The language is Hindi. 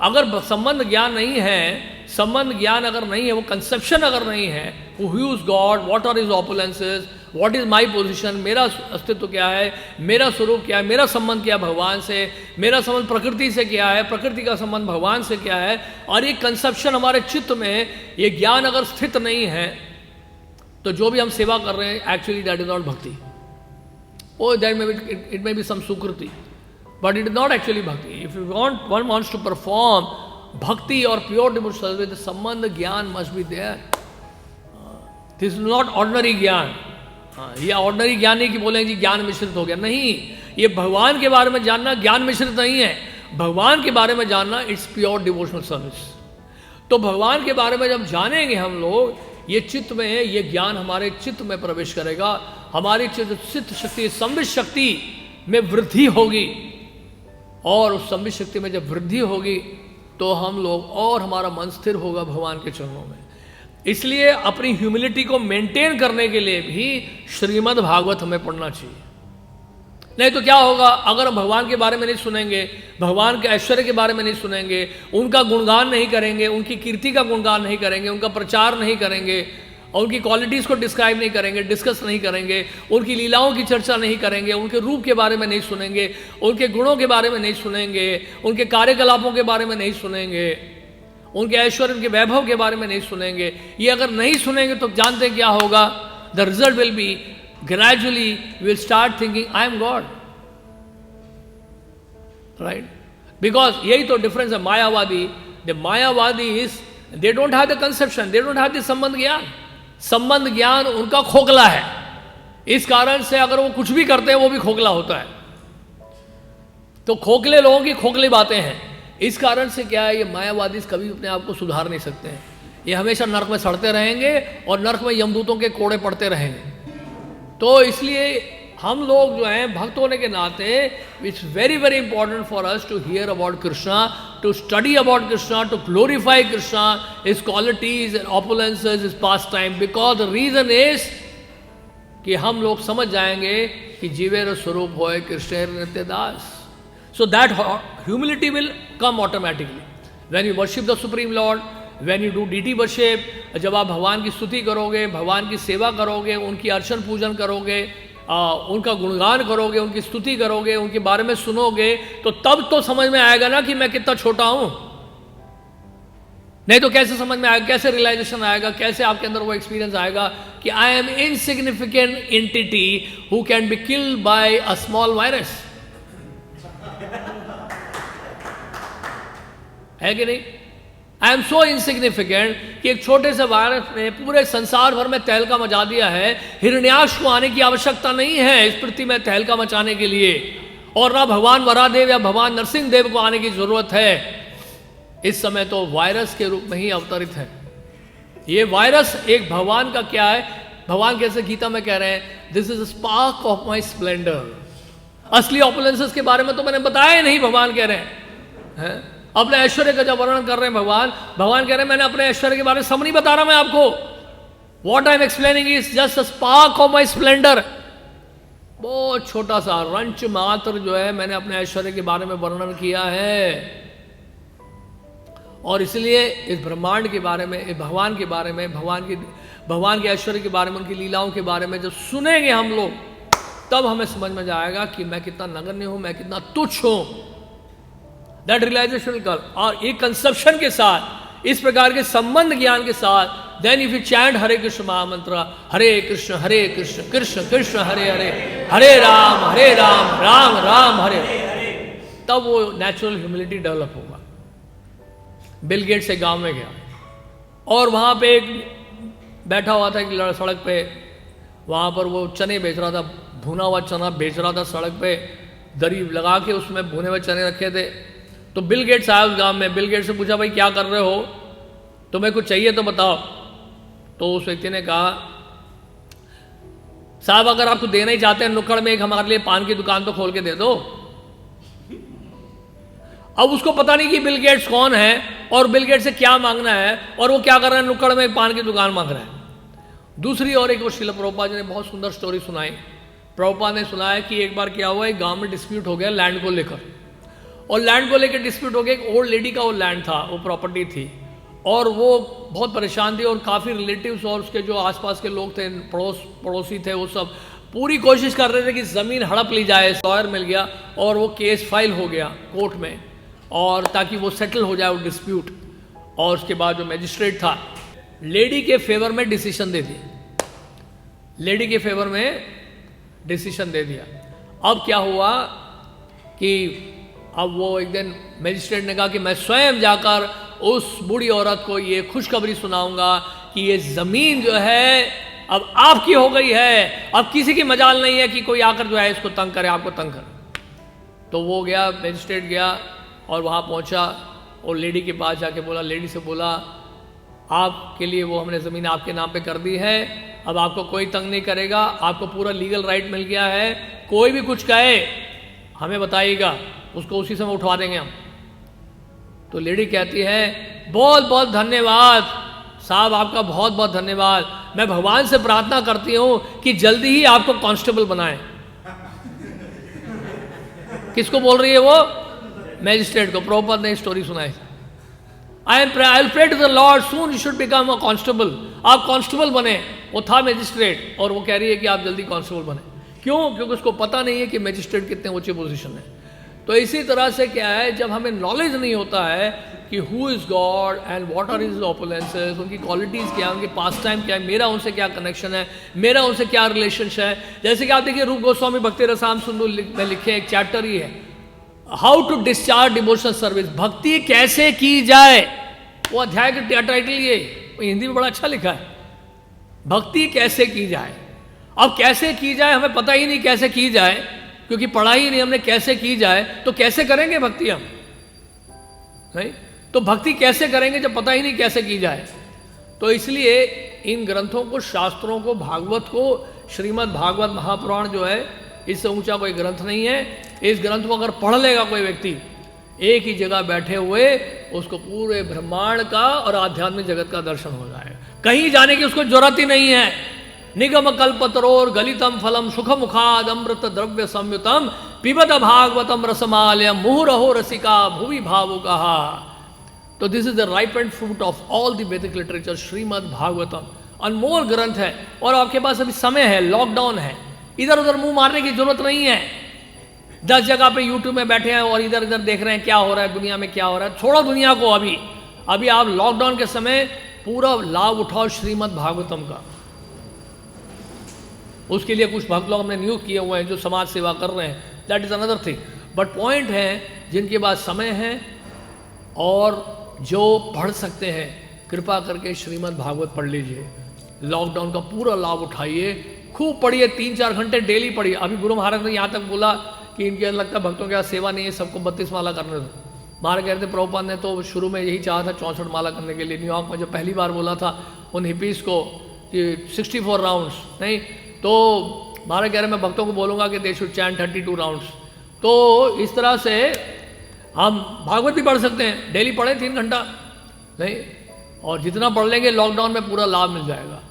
अगर संबंध ज्ञान नहीं है, संबंध ज्ञान अगर नहीं है, वो कंसेप्शन अगर नहीं है, who is God, what are his opulences, what is my position, मेरा अस्तित्व क्या है, मेरा स्वरूप क्या है, मेरा संबंध क्या है भगवान से, मेरा संबंध प्रकृति से क्या है, प्रकृति का संबंध भगवान से क्या है, और ये कंसेप्शन हमारे चित्त में, ये ज्ञान अगर स्थित नहीं है, तो जो भी हम सेवा कर रहे हैं actually that is not bhakti. Oh that may be, it may be some sukriti, but it is not actually bhakti. If one wants to perform bhakti or pure devotional service, the sambandh gyan must be there. This is not ordinary ज्ञान. ये ordinary ज्ञान नहीं कि बोलेंगे जी ज्ञान मिश्रित हो गया, नहीं. ये भगवान के बारे में जानना ज्ञान मिश्रित नहीं है. भगवान के बारे में जानना इट्स प्योर डिवोशनल सर्विस. तो भगवान के बारे में जब जानेंगे हम लोग, ये चित्त में है, ये ज्ञान हमारे चित्त में प्रवेश करेगा, हमारी चित्त शक्ति, संवित शक्ति में वृद्धि होगी, और उस संबित शक्ति में जब वृद्धि होगी तो हम लोग, और हमारा मन स्थिर होगा भगवान के चरणों में. इसलिए अपनी ह्यूमिलिटी को मेंटेन करने के लिए भी श्रीमद् भागवत हमें पढ़ना चाहिए. नहीं तो क्या होगा, अगर हम भगवान के बारे में नहीं सुनेंगे, भगवान के ऐश्वर्य के बारे में नहीं सुनेंगे, उनका गुणगान नहीं करेंगे, उनकी कीर्ति का गुणगान नहीं करेंगे, उनका प्रचार नहीं करेंगे, और उनकी क्वालिटीज़ को डिस्क्राइब नहीं करेंगे, डिस्कस नहीं करेंगे, उनकी लीलाओं की चर्चा नहीं करेंगे, उनके रूप के बारे में नहीं सुनेंगे, उनके गुणों के बारे में नहीं सुनेंगे, उनके कार्यकलापों के बारे में नहीं सुनेंगे, उनके ऐश्वर्य, उनके वैभव के बारे में नहीं सुनेंगे, ये अगर नहीं सुनेंगे तो जानते क्या होगा, the result will be gradually will start thinking I am God. Right, because यही तो डिफरेंस है. Mayavadi, the Mayavadi is they don't have the conception, they don't have the sambandha jnana. संबंध ज्ञान उनका खोखला है. इस कारण से अगर वो कुछ भी करते हैं वो भी खोखला होता है. तो खोखले लोगों की खोखली बातें हैं. इस कारण से क्या है, ये मायावादी कभी अपने आप को सुधार नहीं सकते हैं. ये हमेशा नरक में सड़ते रहेंगे और नरक में यमदूतों के कोड़े पड़ते रहेंगे. तो इसलिए हम लोग जो हैं भक्त होने के नाते, it's very very important for us to hear about Krishna, to study about Krishna, to glorify Krishna, his qualities and opulences, his past time. Because the reason is कि हम लोग समझ जाएंगे कि जीवेर स्वरूप होए कृष्ण नित्य दास. So that humility will come automatically when you worship the supreme lord, when you do deity worship. जब आप भगवान की स्तुति करोगे, भगवान की सेवा करोगे, उनकी अर्चन पूजन करोगे, उनका गुणगान करोगे, उनकी स्तुति करोगे, उनके बारे में सुनोगे, तो तब तो समझ में आएगा ना कि मैं कितना छोटा हूं. नहीं तो कैसे समझ में आएगा, कैसे रियलाइजेशन आएगा, कैसे आपके अंदर वो एक्सपीरियंस आएगा कि I am insignificant entity who can be killed by a small virus. है कि नहीं? आई एम सो इनसिग्निफिकेंट कि एक छोटे से वायरस ने पूरे संसार भर में तहलका मचा दिया है. हिरण्याक्ष को आने की आवश्यकता नहीं है इस पृथ्वी में तहलका मचाने के लिए, और ना भगवान वरादेव या भगवान नरसिंह देव को आने की जरूरत है. इस समय तो वायरस के रूप में ही अवतरित है. ये वायरस एक भगवान का क्या है, भगवान कैसे गीता में कह रहे हैं, this is spark of my Splendor. असली ऑपुलेंसेस के बारे में तो मैंने बताया ही नहीं. भगवान कह रहे हैं अपने ऐश्वर्य का जब वर्णन कर रहे हैं भगवान कह रहे हैं मैंने अपने ऐश्वर्य के बारे में सब नहीं बता रहा मैं आपको. What I am explaining is just a spark of my Splendor. बहुत छोटा सा रंच मात्र जो है मैंने अपने ऐश्वर्य के बारे में वर्णन किया है. और इसलिए इस ब्रह्मांड के बारे में, इस भगवान के बारे में, भगवान के ऐश्वर्य के बारे में, उनकी लीलाओं के बारे में जब सुनेंगे हम लोग, तब हमें समझ में जाएगा कि मैं कितना नगण्य हूं, मैं कितना तुच्छ हूं. दैट रियलाइजेशन कर, और एक कंसेप्शन के साथ, इस प्रकार के संबंध ज्ञान के साथ, देन इफ यू चैंट हरे कृष्ण महामंत्र, हरे कृष्ण कृष्ण कृष्ण हरे हरे, हरे राम राम राम हरे, तब वो नेचुरल ह्यूमिलिटी डेवलप होगा. बिल गेट्स एक गांव में गया और वहां पे एक बैठा हुआ था एक सड़क पे, वहां पर वो चने बेच रहा था, भुना हुआ चना बेच रहा था सड़क पे, दरी लगा के उसमें भुने हुए चने रखे थे. तो बिल गेट्स आया उस गांव में. बिल गेट्स से पूछा भाई क्या कर रहे हो, तुम्हें कुछ चाहिए तो बताओ. तो उस व्यक्ति ने कहा साहब अगर आपको देना ही चाहते हैं नुक्कड़ में एक हमारे लिए पान की दुकान तो खोल के दे दो. अब उसको पता नहीं कि बिल गेट्स कौन है और बिल गेट्स से क्या मांगना है, और वो क्या कर रहा है, नुक्कड़ में एक पान की दुकान मांग रहा है. दूसरी ओर एक श्रील प्रभुपाद जी ने बहुत सुंदर स्टोरी सुनाई. प्रभुपाद ने सुनाया कि एक बार क्या हुआ, एक गांव में डिस्प्यूट हो गया लैंड को लेकर, और लैंड को लेकर डिस्प्यूट हो गया। एक ओल्ड लेडी का वो लैंड था, वो प्रॉपर्टी थी, और वो बहुत परेशान थी, और काफ़ी रिलेटिव्स और उसके जो आसपास के लोग थे, पड़ोसी थे, वो सब पूरी कोशिश कर रहे थे कि ज़मीन हड़प ली जाए। लॉयर मिल गया और वो केस फाइल हो गया कोर्ट में, और ताकि वो सेटल हो जाए वो डिस्प्यूट। और उसके बाद जो मजिस्ट्रेट था लेडी के फेवर में डिसीजन दे दिया, लेडी के फेवर में डिसीजन दे दिया। अब क्या हुआ कि अब वो एक दिन मजिस्ट्रेट ने कहा कि मैं स्वयं जाकर उस बूढ़ी औरत को ये खुशखबरी सुनाऊंगा कि ये ज़मीन जो है अब आपकी हो गई है, अब किसी की मजाल नहीं है कि कोई आकर जो है इसको तंग करे, आपको तंग करे। तो वो गया, मजिस्ट्रेट गया और वहाँ पहुँचा और लेडी के पास जाके बोला, लेडी से बोला आपके लिए वो हमने ज़मीन आपके नाम पे कर दी है, अब आपको कोई तंग नहीं करेगा, आपको पूरा लीगल राइट मिल गया है, कोई भी कुछ कहे हमें बताइएगा, उसको उसी समय उठवा देंगे हम। तो लेडी कहती है बहुत बहुत धन्यवाद साहब, आपका बहुत बहुत धन्यवाद, मैं भगवान से प्रार्थना करती हूँ कि जल्दी ही आपको कांस्टेबल बनाए। किसको बोल रही है वो? मैजिस्ट्रेट को। प्रभुपाद ने स्टोरी सुनाई, I will pray to the lord soon you should become a constable, आप कांस्टेबल बने। वो था मैजिस्ट्रेट और वो कह रही है कि आप जल्दी कांस्टेबल बने। क्यों? क्योंकि उसको पता नहीं है कि मैजिस्ट्रेट कितने ऊंचे पोजीशन है। तो इसी तरह से क्या है, जब हमें नॉलेज नहीं होता है कि who is God and what are his opulences, उनकी क्वालिटीज़ क्या है, उनके पास टाइम क्या है, मेरा उनसे क्या कनेक्शन है, मेरा उनसे क्या रिलेशनशिप है। जैसे कि आप देखिए रूप गोस्वामी भक्ति रसायन सिंधु में लिखे एक चैप्टर ही है, how to discharge devotional service, भक्ति कैसे की जाए। वो अध्याय का टाइटल ये हिंदी में बड़ा अच्छा लिखा है, भक्ति कैसे की जाए। अब कैसे की जाए हमें पता ही नहीं कैसे की जाए, क्योंकि पढ़ा ही नहीं हमने कैसे की जाए, तो कैसे करेंगे भक्ति हम? नहीं तो भक्ति कैसे करेंगे जब पता ही नहीं कैसे की जाए। तो इसलिए इन ग्रंथों को, शास्त्रों को, भागवत को, श्रीमद् भागवत महापुराण जो है इससे ऊंचा कोई ग्रंथ नहीं है। इस ग्रंथ को अगर पढ़ लेगा कोई व्यक्ति एक ही जगह बैठे हुए, उसको पूरे ब्रह्मांड का और आध्यात्मिक जगत का दर्शन हो जाएगा, कहीं जाने की उसको जरूरत ही नहीं है। निगम कल्पतरोर गलितम फलम सुख मुखाद अमृत द्रव्य संयुतम पिबत भागवतम रसमालयम मुहुरहो रसिका भुवि भावुकहा। तो this is the ripened fruit of all the वैदिक लिटरेचर, श्रीमद् भागवतम अनमोल ग्रंथ है। और आपके पास अभी समय है, लॉकडाउन है, इधर उधर मुंह मारने की जरूरत नहीं है। 10 जगह पे यूट्यूब में बैठे हैं और इधर इधर देख रहे हैं क्या हो रहा है दुनिया में, क्या हो रहा है। छोड़ो दुनिया को, अभी आप लॉकडाउन के समय पूरा लाभ उठाओ श्रीमद् भागवतम का। उसके लिए कुछ भक्त लोग हमने नियुक्त किए हुए हैं जो समाज सेवा कर रहे हैं, that is another thing. But point है जिनके पास समय है और जो पढ़ सकते हैं, कृपा करके श्रीमद् भागवत पढ़ लीजिए, लॉकडाउन का पूरा लाभ उठाइए, खूब पढ़िए, 3-4 घंटे डेली पढ़िए। अभी गुरु महाराज ने यहाँ तक बोला कि इनके लगता भक्तों के पास सेवा नहीं है, सबको 32 माला करने दो। महाराज कहते प्रभुपाद ने तो शुरू में यही चाहा था 64 माला करने के लिए। न्यूयॉर्क में जब पहली बार बोला था उन हिपीज़ को कि 64 राउंड्स नहीं, तो महाराज कह रहे मैं भक्तों को बोलूँगा कि दे शुड चैंट 32 राउंड्स। तो इस तरह से हम भागवत भी पढ़ सकते हैं, डेली पढ़ें 3 घंटा नहीं, और जितना पढ़ लेंगे लॉकडाउन में पूरा लाभ मिल जाएगा।